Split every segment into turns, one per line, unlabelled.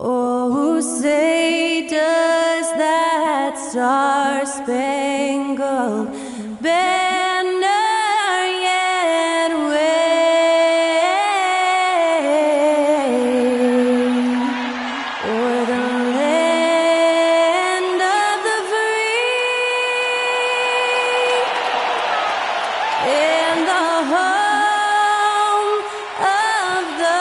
Oh, say does that star-spangled banner yet wave o'er the land of the free and the home of the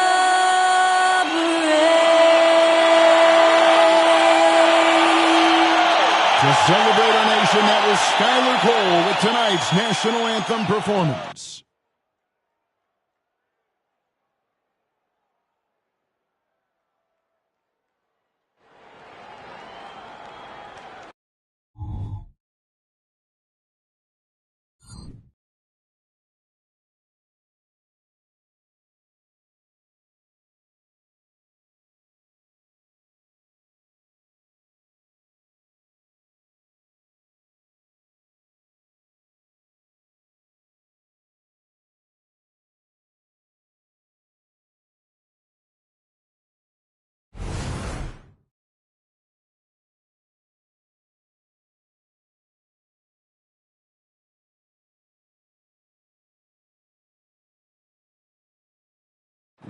to celebrate our nation, that was Skylar Cole with tonight's national anthem performance.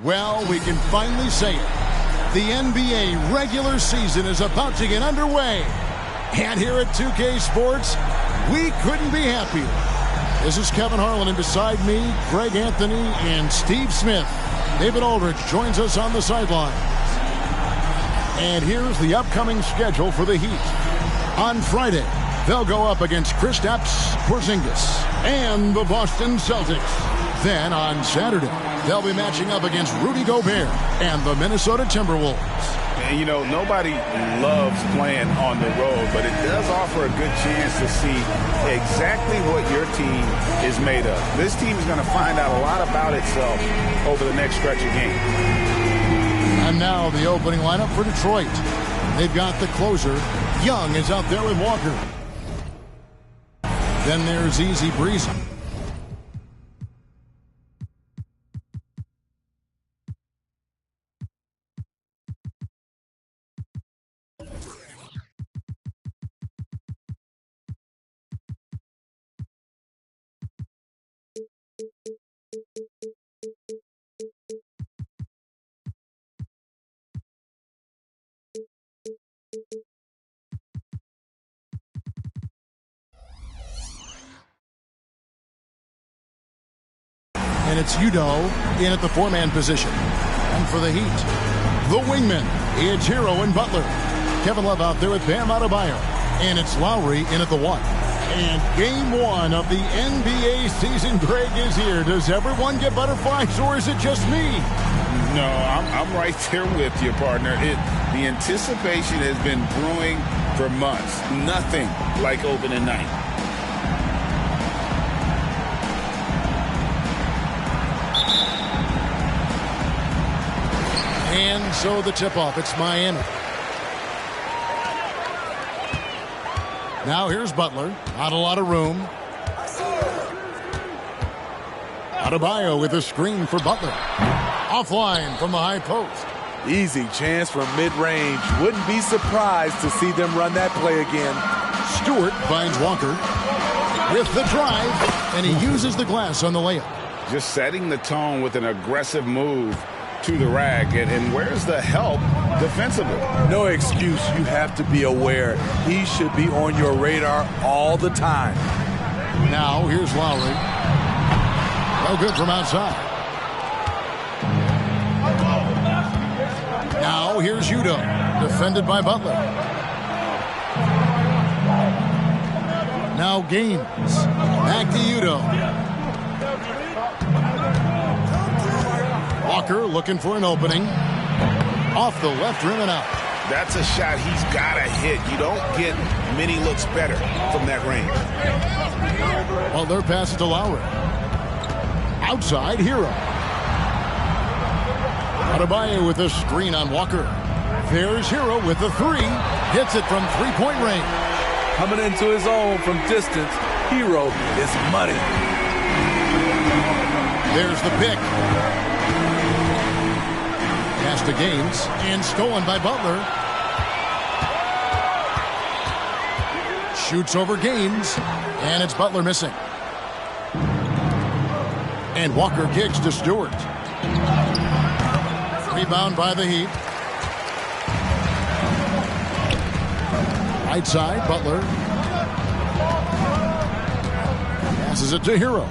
Well, we can finally say it. The NBA regular season is about to get underway. And here at 2K Sports, we couldn't be happier. This is Kevin Harlan, and beside me, Greg Anthony and Steve Smith. David Aldridge joins us on the sideline. And here's the upcoming schedule for the Heat. On Friday, they'll go up against Kristaps Porzingis and the Boston Celtics. Then on Saturday, they'll be matching up against Rudy Gobert and the Minnesota Timberwolves.
And, you know, nobody loves playing on the road, but it does offer a good chance to see exactly what your team is made of. This team is going to find out a lot about itself over the next stretch of games.
And now the opening lineup for Detroit. They've got the closer. Young is out there with Walker. Then there's Easy Breezy. And it's Udoh in at the four-man position. And for the Heat, the wingman, it's Hero and Butler. Kevin Love out there with Bam Adebayo. And it's Lowry in at the one. And game one of the NBA season, Greg, is here. Does everyone get butterflies, or is it just me?
No, I'm right there with you, partner. The anticipation has been brewing for months. Nothing like opening night.
And so the tip-off, it's Miami. Now here's Butler. Not a lot of room. Adebayo with a screen for Butler. Offline from the high post.
Easy chance from mid-range. Wouldn't be surprised to see them run that play again.
Stewart finds Walker with the drive, and he uses the glass on the layup.
Just setting the tone with an aggressive move to the rack. And where's the help defensively?
No excuse. You have to be aware. He should be on your radar all the time.
Now here's Lowry. No good from outside. Now here's Udoh, defended by Butler. Now Gaines. Back to Udoh. Walker looking for an opening. Off the left rim and out.
That's a shot he's got to hit. You don't get many looks better from that range.
Butler passes to Lowry. Outside, Hero. Adebayo with a screen on Walker. There's Hero with the three. Hits it from three-point range.
Coming into his own from distance, Hero is money.
There's the pick. Pass to Gaines and stolen by Butler. Shoots over Gaines, and it's Butler missing. And Walker kicks to Stewart. Rebound by the Heat. Right side, Butler. Passes it to Hero.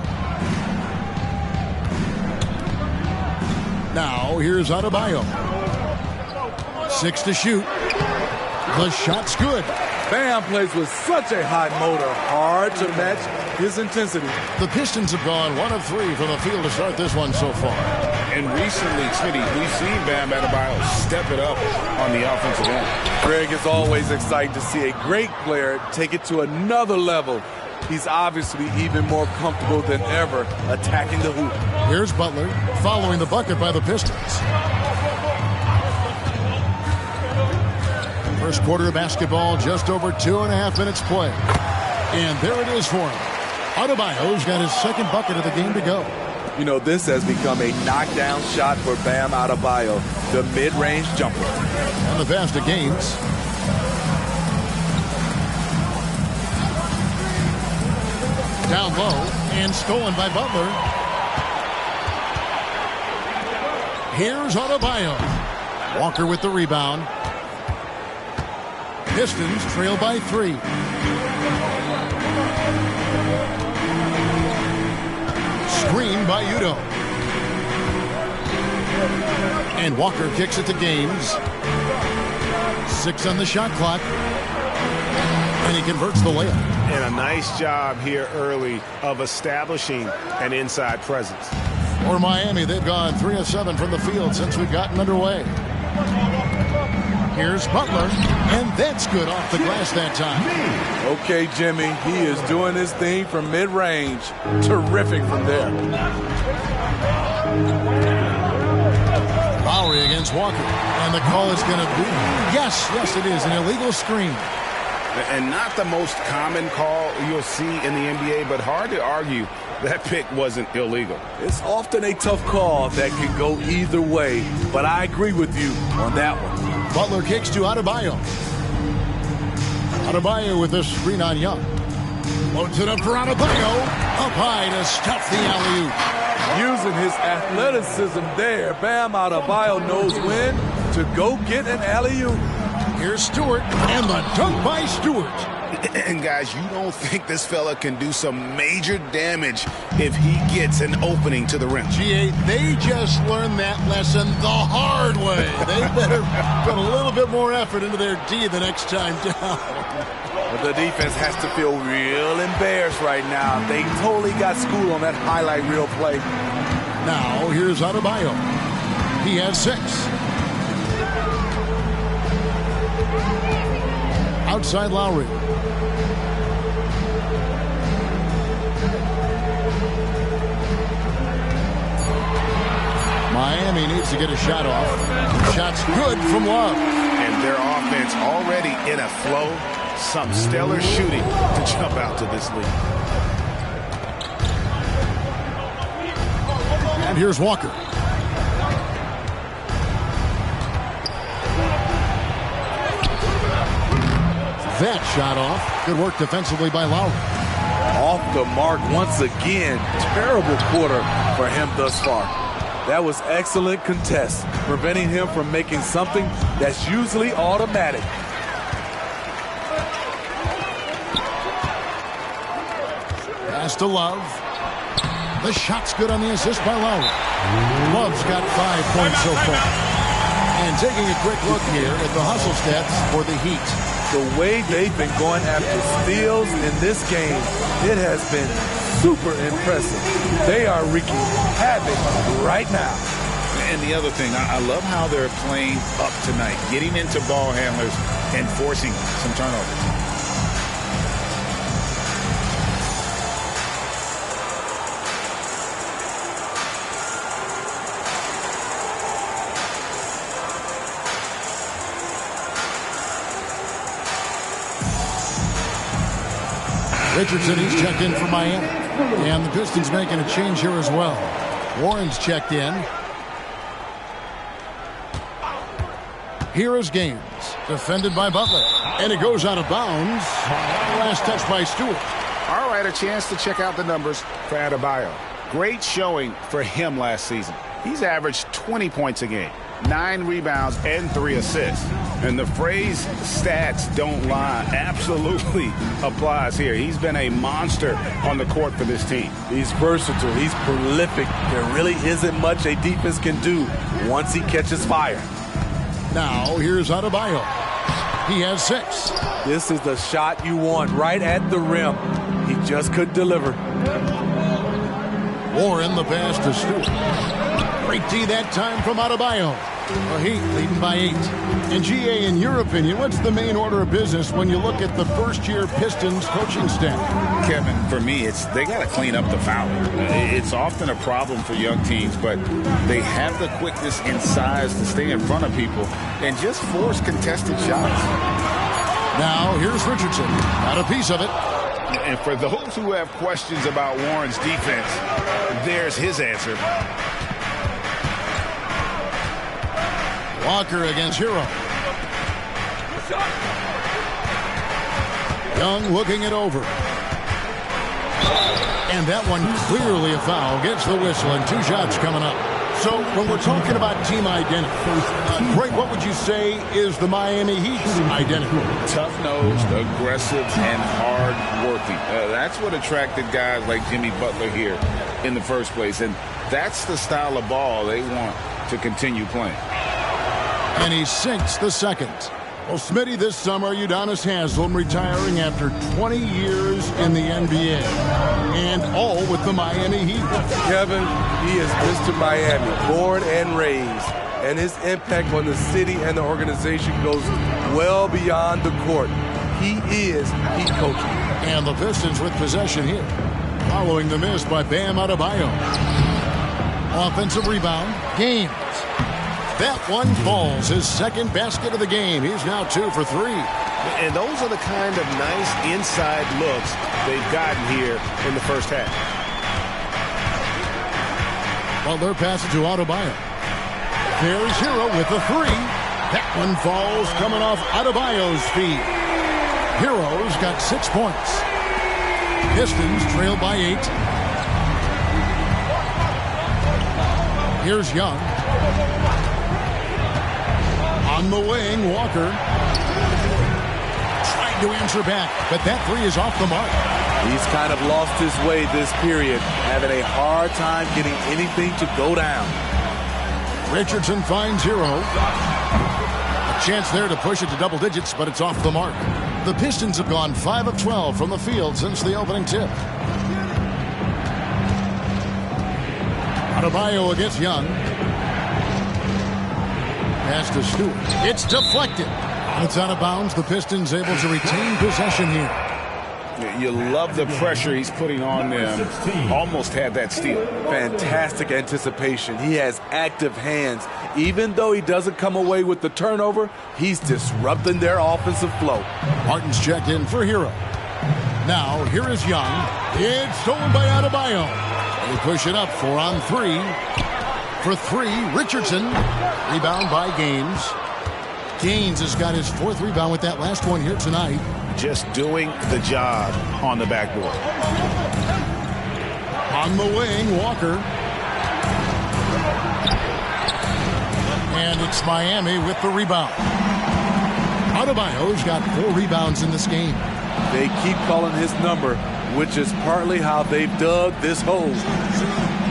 Now, here's Adebayo. 6 to shoot. The shot's good.
Bam plays with such a high motor. Hard to match his intensity.
The Pistons have gone 1 of 3 from the field to start this one so far.
And recently, Smitty, we've seen Bam Adebayo step it up on the offensive end.
Greg, is always exciting to see a great player take it to another level. He's obviously even more comfortable than ever attacking the hoop.
Here's Butler following the bucket by the Pistons. First quarter of basketball, just over 2.5 minutes play. And there it is for him. Adebayo's got his second bucket of the game to go.
You know, this has become a knockdown shot for Bam Adebayo, the mid-range jumper.
And the pass to Gaines. Down low and stolen by Butler. Here's Adebayo. Walker with the rebound. Pistons trail by 3. Screen by Udo. And Walker kicks it to Gaines. 6 on the shot clock. And he converts the layup.
And a nice job here early of establishing an inside presence.
For Miami, they've gone 3 of 7 from the field since we've gotten underway. Here's Butler, and that's good off the glass that time.
Okay, Jimmy, he is doing his thing from mid-range. Terrific from there.
Lowry against Walker, and the call is going to be, yes, it is, an illegal screen.
And not the most common call you'll see in the NBA, but hard to argue that pick wasn't illegal.
It's often a tough call that can go either way, but I agree with you on that one.
Butler kicks to Adebayo. Adebayo with a screen on Young. Loads it up for Adebayo. Up high to stuff the alley-oop.
Using his athleticism there, Bam Adebayo knows when to go get an alley-oop.
Here's Stewart, and the dunk by Stewart.
And guys, you don't think this fella can do some major damage if he gets an opening to the rim.
G8, they just learned that lesson the hard way. They better put a little bit more effort into their D the next time down.
But the defense has to feel real embarrassed right now. They totally got schooled on that highlight reel play.
Now, here's Adebayo. He has 6. Outside Lowry. Miami needs to get a shot off. Shot's good from Love.
And their offense already in a flow. Some stellar shooting to jump out to this lead.
And here's Walker. That shot off. Good work defensively by Lowry.
Off the mark once again. Terrible quarter for him thus far. That was excellent contest, preventing him from making something that's usually automatic.
Pass to Love. The shot's good on the assist by Lowry. Love's got 5 points so far. And taking a quick look here at the hustle stats for the Heat.
The way they've been going after steals in this game, it has been super impressive. They are wreaking havoc right now.
And the other thing, I love how they're playing up tonight, getting into ball handlers and forcing some turnovers.
Richardson, he's checked in for Miami. And the Pistons making a change here as well. Warren's checked in. Here is Gaines, defended by Butler. And it goes out of bounds. Last touch by Stewart.
All right, a chance to check out the numbers for Adebayo. Great showing for him last season. He's averaged 20 points a game, 9 rebounds, and 3 assists. And the phrase stats don't lie absolutely applies here. He's been a monster on the court for this team.
He's versatile. He's prolific. There really isn't much a defense can do once he catches fire.
Now, here's Adebayo. He has 6.
This is the shot you want right at the rim. He just couldn't deliver.
Warren the pass to Stewart. Great D that time from Adebayo. The Heat leading by 8. And GA, in your opinion, what's the main order of business when you look at the first-year Pistons coaching staff?
Kevin, for me, they got to clean up the foul. It's often a problem for young teams, but they have the quickness and size to stay in front of people and just force contested shots.
Now, here's Richardson. Got a piece of it.
And for those who have questions about Warren's defense, there's his answer.
Walker against Hero. Young looking it over. And that one clearly a foul. Gets the whistle and 2 shots coming up. So when we're talking about team identity, Greg, what would you say is the Miami Heat's identity?
Tough-nosed, aggressive, and hard-working. That's what attracted guys like Jimmy Butler here in the first place. And that's the style of ball they want to continue playing.
And he sinks the second. Well, Smitty, this summer, Udonis Haslem retiring after 20 years in the NBA. And all with the Miami Heat.
Kevin, he is Mr. Miami, born and raised. And his impact on the city and the organization goes well beyond the court. He is Heat coaching.
And the Pistons with possession here. Following the miss by Bam Adebayo. Offensive rebound. Gaines. That one falls, his second basket of the game. He's now 2 for 3.
And those are the kind of nice inside looks they've gotten here in the first half.
Butler passes to Adebayo. There's Hero with the 3. That one falls coming off Adebayo's feet. Hero's got 6 points. Pistons trail by 8. Here's Young. On the wing, Walker. Trying to answer back, but that 3 is off the mark.
He's kind of lost his way this period, having a hard time getting anything to go down.
Richardson finds Hero. A chance there to push it to double digits, but it's off the mark. The Pistons have gone 5 of 12 from the field since the opening tip. Adebayo against Young. Pass to Stewart. It's deflected. It's out of bounds. The Pistons able to retain possession here.
You love the pressure he's putting on them. Almost had that steal.
Fantastic anticipation. He has active hands. Even though he doesn't come away with the turnover, he's disrupting their offensive flow.
Martin's checked in for Hero. Now, here is Young. It's stolen by Adebayo. They push it up 4 on 3. For 3, Richardson. Rebound by Gaines. Gaines has got his 4th rebound with that last one here tonight.
Just doing the job on the backboard.
On the wing, Walker. And it's Miami with the rebound. Adebayo's got 4 rebounds in this game.
They keep calling his number, which is partly how they've dug this hole.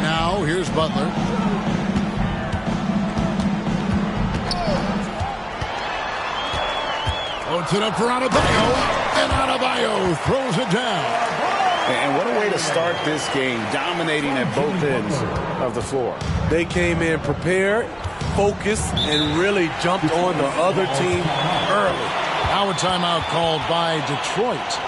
Now, here's Butler. Puts it up for Adebayo, and Adebayo throws it down.
And what a way to start this game, dominating at both ends of the floor.
They came in prepared, focused, and really jumped on the other team early.
Now a timeout called by Detroit.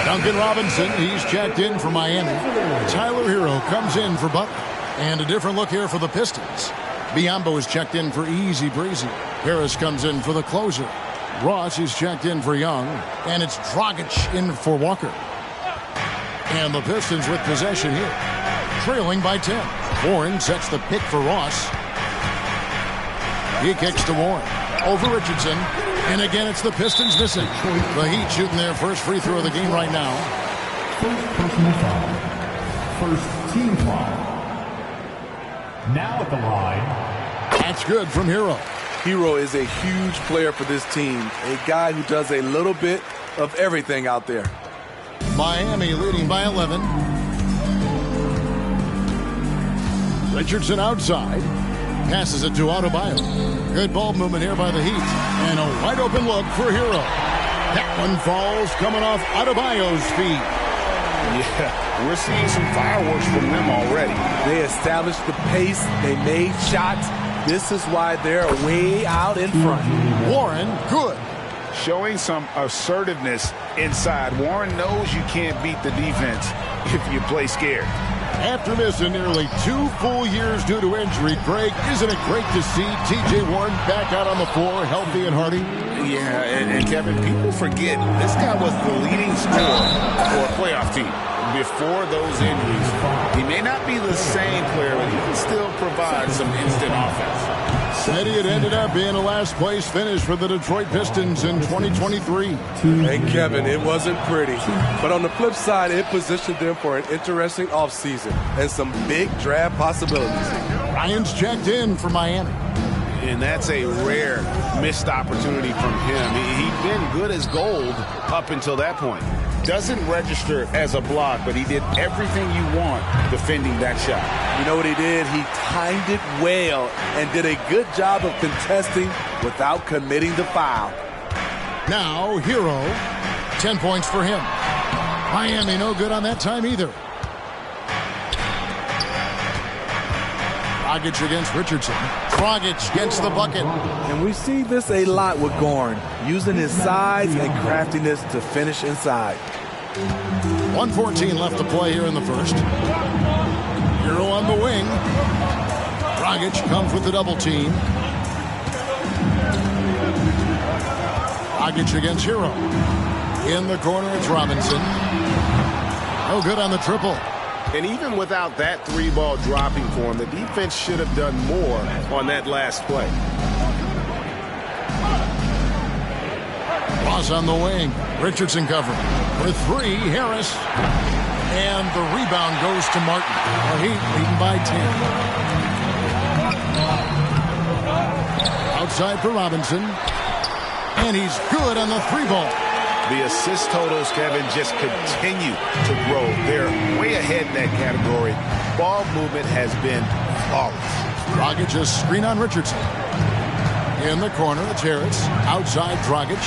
Duncan Robinson, he's checked in for Miami. Tyler Hero comes in for Butler. And a different look here for the Pistons. Biyombo is checked in for Easy Breezy. Harris comes in for the closer. Ross is checked in for Young. And it's Dragic in for Walker. And the Pistons with possession here. Trailing by 10. Warren sets the pick for Ross. He kicks to Warren. Over Richardson. And again, it's the Pistons missing. The Heat shooting their first free throw of the game right now.
First personal foul. First team foul. Now at the line.
That's good from Hero.
Hero is a huge player for this team. A guy who does a little bit of everything out there.
Miami leading by 11. Richardson outside. Passes it to Adebayo. Good ball movement here by the Heat. And a wide open look for Hero. That one falls coming off Adebayo's feet.
Yeah, we're seeing some fireworks from them already.
They established the pace. They made shots. This is why they're way out in front.
Warren, good.
Showing some assertiveness inside. Warren knows you can't beat the defense if you play scared.
After missing nearly 2 full years due to injury, Greg, isn't it great to see T.J. Warren back out on the floor, healthy and hearty?
Yeah, and Kevin, people forget this guy was the leading scorer for a playoff team before those injuries. He may not be the same player, but he can still provide some instant offense.
Said he had ended up being a last-place finish for the Detroit Pistons in 2023.
And Kevin, it wasn't pretty. But on the flip side, it positioned them for an interesting offseason and some big draft possibilities.
Ryan's checked in for Miami.
And that's a rare missed opportunity from him. He'd been good as gold up until that point.
Doesn't register as a block, but he did everything you want defending that shot.
You know what he did? He timed it well and did a good job of contesting without committing the foul.
Now, Hero, 10 points for him. Miami no good on that time either. Dragic against Richardson. Dragic gets the bucket.
And we see this a lot with Goran, using his size and craftiness to finish inside.
1:14 left to play here in the first. Hero on the wing. Dragic comes with the double team. Dragic against Hero. In the corner, it's Robinson. No good on the triple.
And even without that three-ball dropping for him, the defense should have done more on that last play.
Ross on the wing. Richardson covering. With 3, Harris. And the rebound goes to Martin. The Heat leading by 10. Outside for Robinson. And he's good on the 3-ball.
The assist totals, Kevin, just continue to grow. They're way ahead in that category. Ball movement has been flawless.
Dragic just screen on Richardson. In the corner, it's Harris. Outside, Dragic.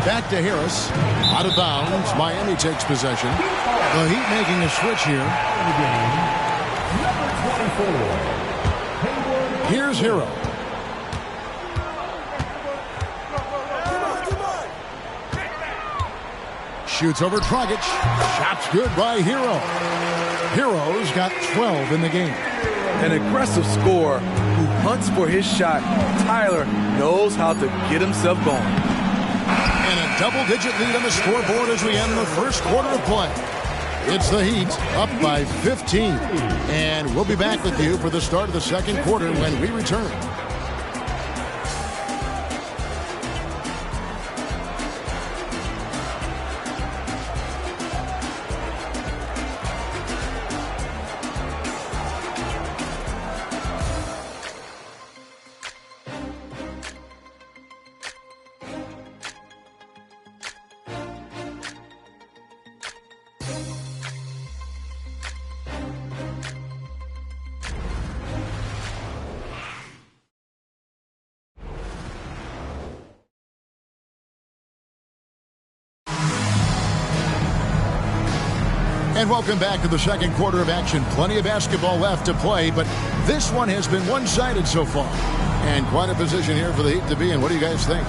Back to Harris. Out of bounds. Miami takes possession. The Heat making a switch here. Here's Hero. Shoots over Dragic. Shot's good by Hero. Hero's got 12 in the game.
An aggressive scorer who hunts for his shot. Tyler knows how to get himself going.
And a double-digit lead on the scoreboard as we end the first quarter of play. It's the Heat up by 15. And we'll be back with you for the start of the second quarter when we return. And welcome back to the second quarter of action. Plenty of basketball left to play, but this one has been one-sided so far. And quite a position here for the Heat to be in. What do you guys think?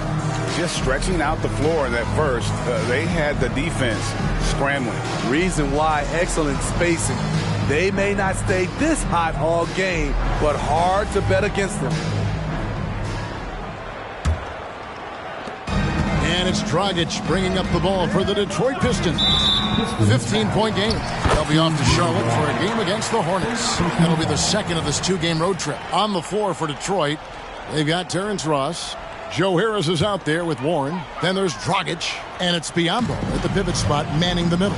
Just stretching out the floor in that first. They had the defense scrambling.
Reason why, excellent spacing. They may not stay this hot all game, but hard to bet against them.
And it's Dragic bringing up the ball for the Detroit Pistons. 15-point game. They'll be off to Charlotte for a game against the Hornets. That'll be the second of this two-game road trip. On the floor for Detroit, they've got Terrence Ross. Joe Harris is out there with Warren. Then there's Dragic, and it's Biyombo at the pivot spot manning the middle.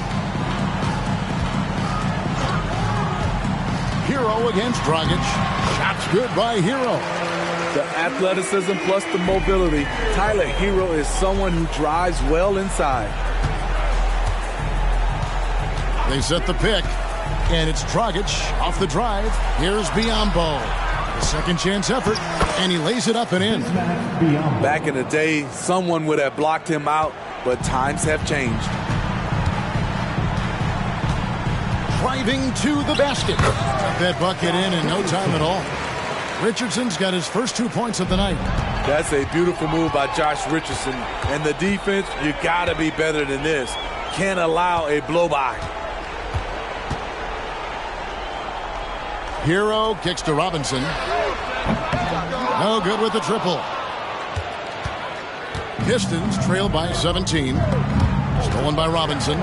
Hero against Dragic. Shots good by Hero.
The athleticism plus the mobility. Tyler Hero is someone who drives well inside.
They set the pick, and it's Dragic off the drive. Here's Biyombo. The second chance effort, and he lays it up and in.
Back in the day, someone would have blocked him out, but times have changed.
Driving to the basket. Got that bucket in no time at all. Richardson's got his first 2 points of the night.
That's a beautiful move by Josh Richardson. And the defense, you got to be better than this. Can't allow a blow-by.
Hero kicks to Robinson. No good with the triple. Pistons trail by 17. Stolen by Robinson.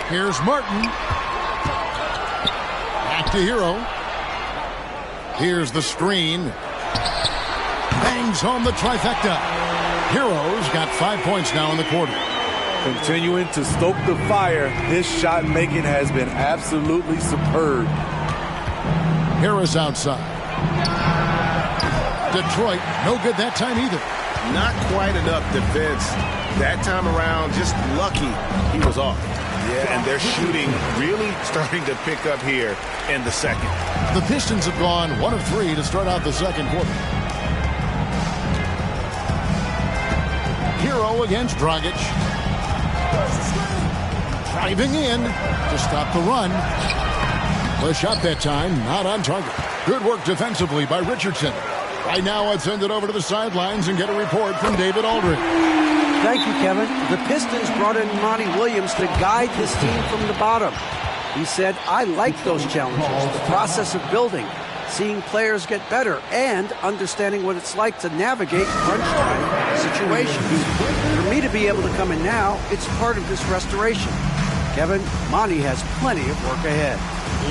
Here's Martin. Back to Hero. Here's the screen. Bangs home the trifecta. Hero's got 5 points now in the quarter.
Continuing to stoke the fire, his shot making has been absolutely superb.
Harris outside. Detroit, no good that time either.
Not quite enough defense that time around. Just lucky he was off. Yeah, and their shooting really starting to pick up here in the second.
The Pistons have gone 1 of 3 to start out the second quarter. Hero against Dragic. Driving in to stop the run. The shot that time, not on target. Good work defensively by Richardson. Right now, let's send it over to the sidelines and get a report from David Aldridge.
Thank you, Kevin. The Pistons brought in Monty Williams to guide this team from the bottom. He said, I like those challenges, the process of building, seeing players get better, and understanding what it's like to navigate crunch time situations. For me to be able to come in now, it's part of this restoration. Kevin, Monty has plenty of work ahead.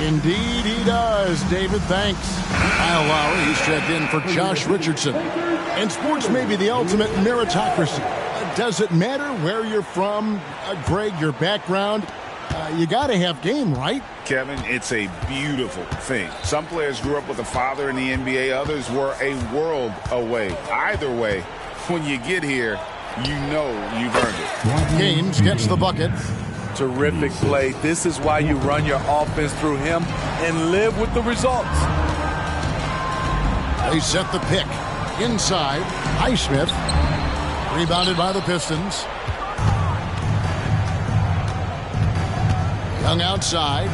Indeed he does, David. Thanks. Kyle Lowry, he's checked in for Josh Richardson. And sports may be the ultimate meritocracy. Does it matter where you're from, Greg, your background? You got to have game, right?
Kevin, it's a beautiful thing. Some players grew up with a father in the NBA. Others were a world away. Either way, when you get here, you know you've earned it.
Gaines gets the bucket.
Terrific play. This is why you run your offense through him and live with the results.
They set the pick. Inside, Highsmith. Rebounded by the Pistons. Young outside.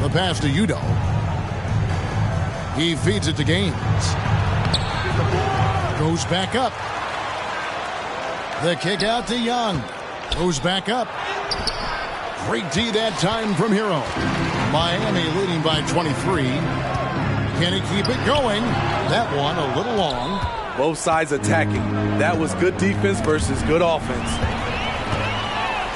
The pass to Udo. He feeds it to Gaines. Goes back up. The kick out to Young. Goes back up. Great D that time from Hero. Miami leading by 23. Can he keep it going? That one a little long.
Both sides attacking. That was good defense versus good offense.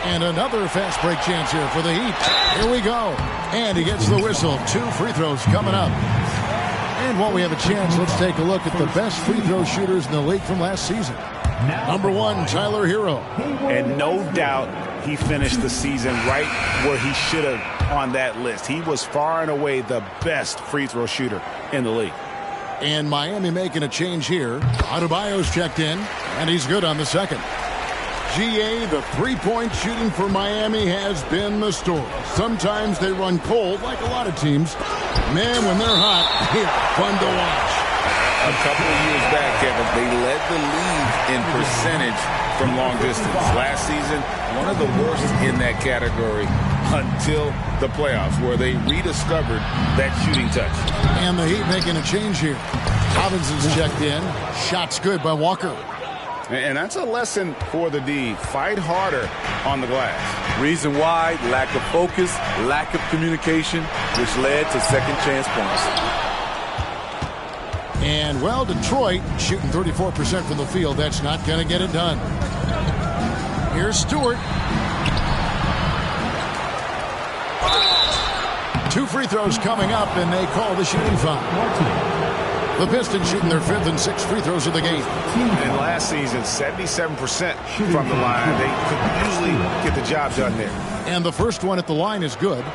And another fast break chance here for the Heat. Here we go. And he gets the whistle. 2 free throws coming up. And while we have a chance, let's take a look at the best free throw shooters in the league from last season. Number 1, Tyler Hero.
And no doubt he finished the season right where he should have on that list. He was far and away the best free throw shooter in the league.
And Miami making a change here. Adebayo's checked in, and he's good on the second. GA, the three-point shooting for Miami has been the story. Sometimes they run cold, like a lot of teams. Man, when they're hot, fun to watch.
A couple of years back, Kevin, they led the league in percentage from long distance. Last season, one of the worst in that category until the playoffs, where they rediscovered that shooting touch.
And the Heat making a change here. Robinson's checked in. Shot's good by Walker.
And that's a lesson for the D. Fight harder on the glass.
Reason why, lack of focus, lack of communication, which led to second chance points.
And, well, Detroit shooting 34% from the field. That's not going to get it done. Here's Stewart. 2 free throws coming up, and they call the shooting foul. The Pistons shooting their 5th and 6th free throws of the game.
And last season, 77% from the line. They could usually get the job done there.
And the first one at the line is good.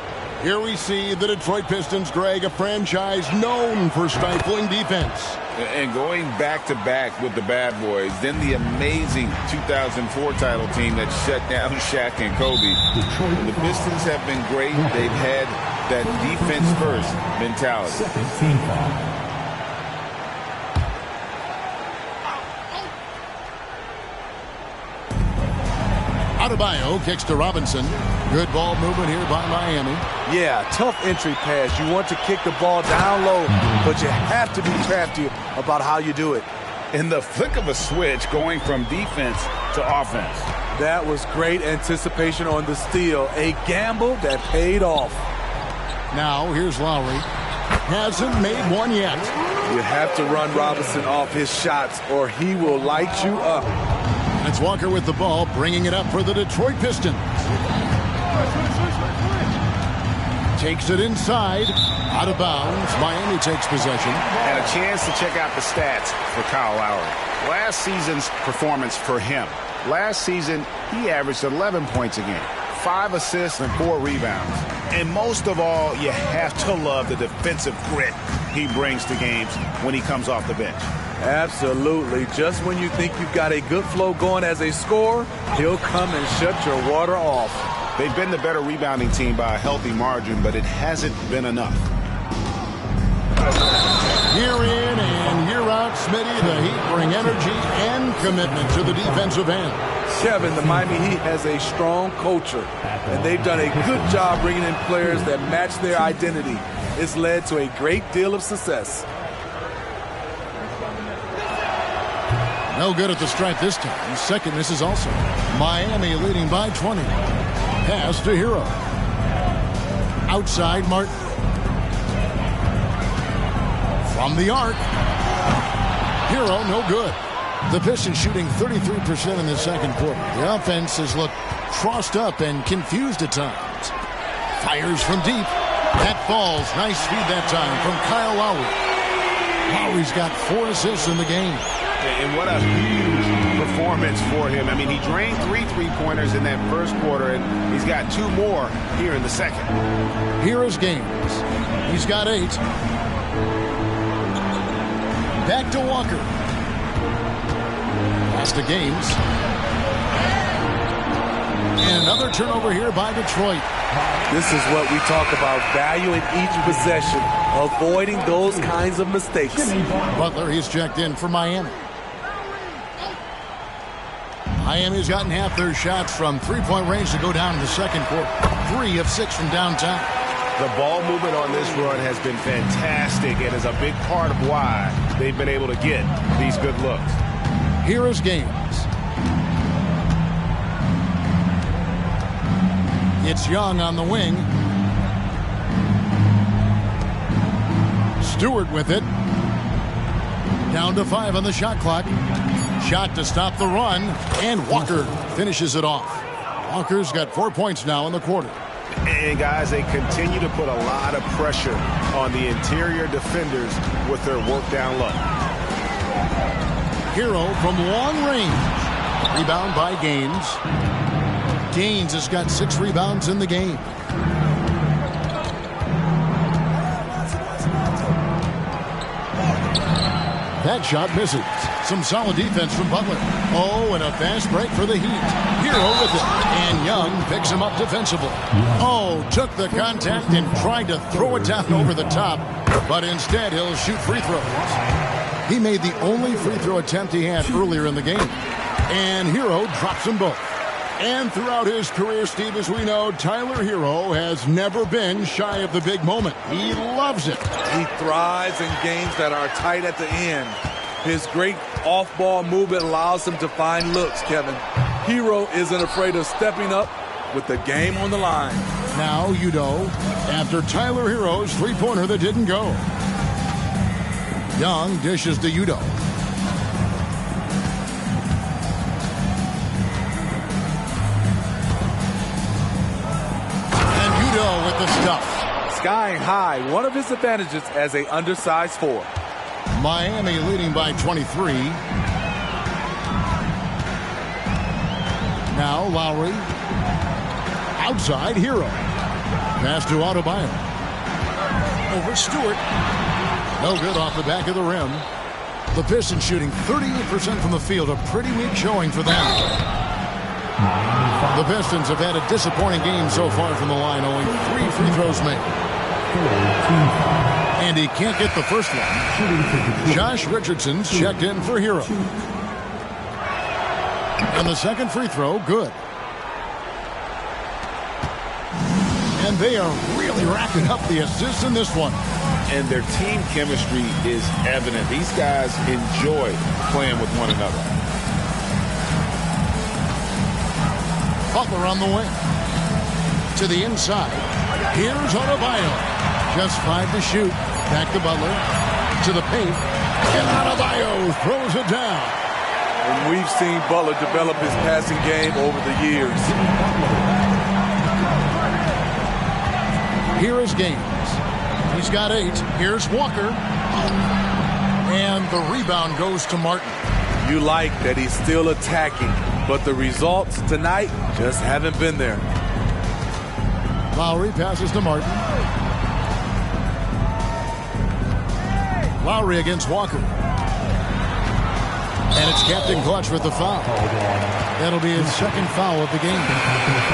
Here we see the Detroit Pistons, Greg, a franchise known for stifling defense.
And going back-to-back with the bad boys, then the amazing 2004 title team that shut down Shaq and Kobe. The Pistons have been great. They've had that defense-first mentality.
Second team foul.
Adebayo kicks to Robinson. Good ball movement here by Miami.
Yeah, tough entry pass. You want to kick the ball down low, but you have to be crafty about how you do it.
In the flick of a switch, going from defense to offense.
That was great anticipation on the steal. A gamble that paid off.
Now, here's Lowry. Hasn't made one yet.
You have to run Robinson off his shots, or he will light you up.
It's Walker with the ball, bringing it up for the Detroit Pistons. Takes it inside, out of bounds. Miami takes possession.
And a chance to check out the stats for Kyle Lowry. Last season's performance for him. Last season, he averaged 11 points a game, 5 assists and 4 rebounds. And most of all, you have to love the defensive grit he brings to games when he comes off the bench.
Absolutely. Just when you think you've got a good flow going as a scorer, he'll come and shut your water off.
They've been the better rebounding team by a healthy margin, but it hasn't been enough.
Year in and year out, Smitty, the Heat bring energy and commitment to the defensive end.
Kevin, the Miami Heat has a strong culture, and they've done a good job bringing in players that match their identity. It's led to a great deal of success.
No good at the stripe this time. Second misses also. Miami leading by 20. Pass to Hero. Outside Martin. From the arc. Hero, no good. The Pistons shooting 33% in the second quarter. The offense has looked crossed up and confused at times. Fires from deep. That falls. Nice speed that time from Kyle Lowry. Lowry's got 4 assists in the game.
And what a huge performance for him. I mean, he drained 3 three-pointers in that first quarter, and he's got 2 more here in the second.
Here is Gaines. He's got 8. Back to Walker. Pass to Gaines. And another turnover here by Detroit.
This is what we talk about, valuing each possession, avoiding those kinds of mistakes.
Butler, he's checked in for Miami. Miami's gotten half their shots from three-point range to go down in the second quarter. 3 of 6 from downtown.
The ball movement on this run has been fantastic and is a big part of why they've been able to get these good looks.
Here is Gaines. It's Young on the wing. Stewart with it. Down to 5 on the shot clock. Shot to stop the run, and Walker finishes it off. Walker's got 4 points now in the quarter.
And guys, they continue to put a lot of pressure on the interior defenders with their work down low.
Hero from long range. Rebound by Gaines. Gaines has got 6 rebounds in the game. That shot misses. Some solid defense from Butler. Oh, and a fast break for the Heat. Hero with it. And Young picks him up defensively. Oh, took the contact and tried to throw it down over the top. But instead, he'll shoot free throws. He made the only free throw attempt he had earlier in the game. And Hero drops them both. And throughout his career, Steve, as we know, Tyler Hero has never been shy of the big moment. He loves it.
He thrives in games that are tight at the end. His great off-ball movement allows him to find looks, Kevin. Hero isn't afraid of stepping up with the game on the line.
Now Udo, after Tyler Hero's three-pointer that didn't go. Young dishes to Udo. And Udo with the stuff.
Skying high, one of his advantages as a undersized forward.
Miami leading by 23. Now Lowry. Outside, Hero. Pass to Adebayo. Over Stewart. No good off the back of the rim. The Pistons shooting 38% from the field. A pretty weak showing for them. The Pistons have had a disappointing game so far from the line. Only 3 free throws made. And he can't get the first one. Josh Richardson's checked in for Hero. And the second free throw, good. And they are really racking up the assists in this one.
And their team chemistry is evident. These guys enjoy playing with one another.
Butler on the wing. To the inside. Here's Adebayo. Just 5 to shoot. Back to Butler. To the paint. And Adebayo throws it down.
And we've seen Butler develop his passing game over the years.
Here is Gaines. He's got 8. Here's Walker. And the rebound goes to Martin.
You like that he's still attacking, but the results tonight just haven't been there.
Lowry passes to Martin. Lowry against Walker. And it's Captain Clutch with the foul. That'll be his second foul of the game.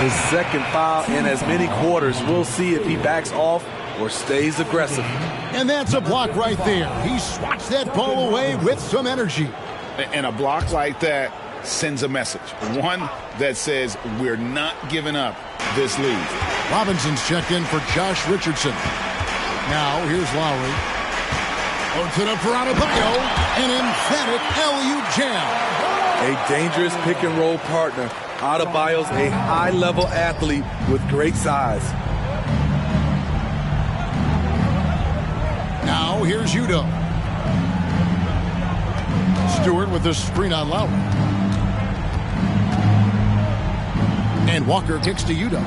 His second foul in as many quarters. We'll see if he backs off or stays aggressive.
And that's a block right there. He swats that ball away with some energy.
And a block like that sends a message. One that says we're not giving up this lead.
Robinson's checked in for Josh Richardson. Now here's Lowry. Puts it up for Adebayo. An emphatic LU jam.
A dangerous pick-and-roll partner. Adebayo's a high-level athlete with great size.
Now here's Udo. Stewart with the screen on Lowry. And Walker kicks to Udo.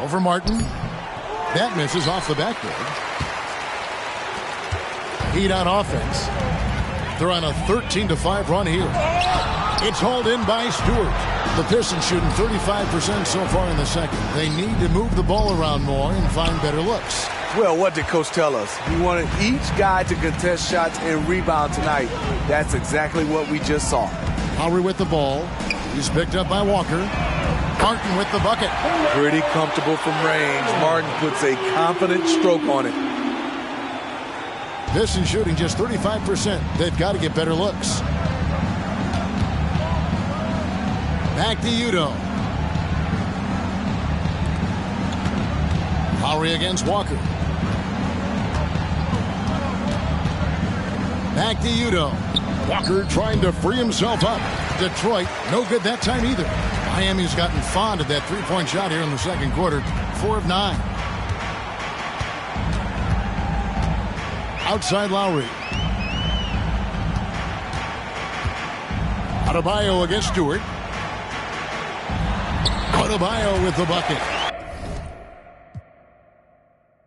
Over Martin. That misses off the backboard. Heat on offense. They're on a 13-5 run here. It's hauled in by Stewart. The Pistons shooting 35% so far in the second. They need to move the ball around more and find better looks.
Well, what did Coach tell us? He wanted each guy to contest shots and rebound tonight. That's exactly what we just saw.
Lowry with the ball. He's picked up by Walker. Martin with the bucket.
Pretty comfortable from range. Martin puts a confident stroke on it.
Pistons shooting just 35%. They've got to get better looks. Back to Udo. Lowry against Walker. Back to Udo. Walker trying to free himself up. Detroit, no good that time either. Miami's gotten fond of that three-point shot here in the second quarter. 4 of 9. Outside Lowry. Adebayo against Stewart. Adebayo with the bucket.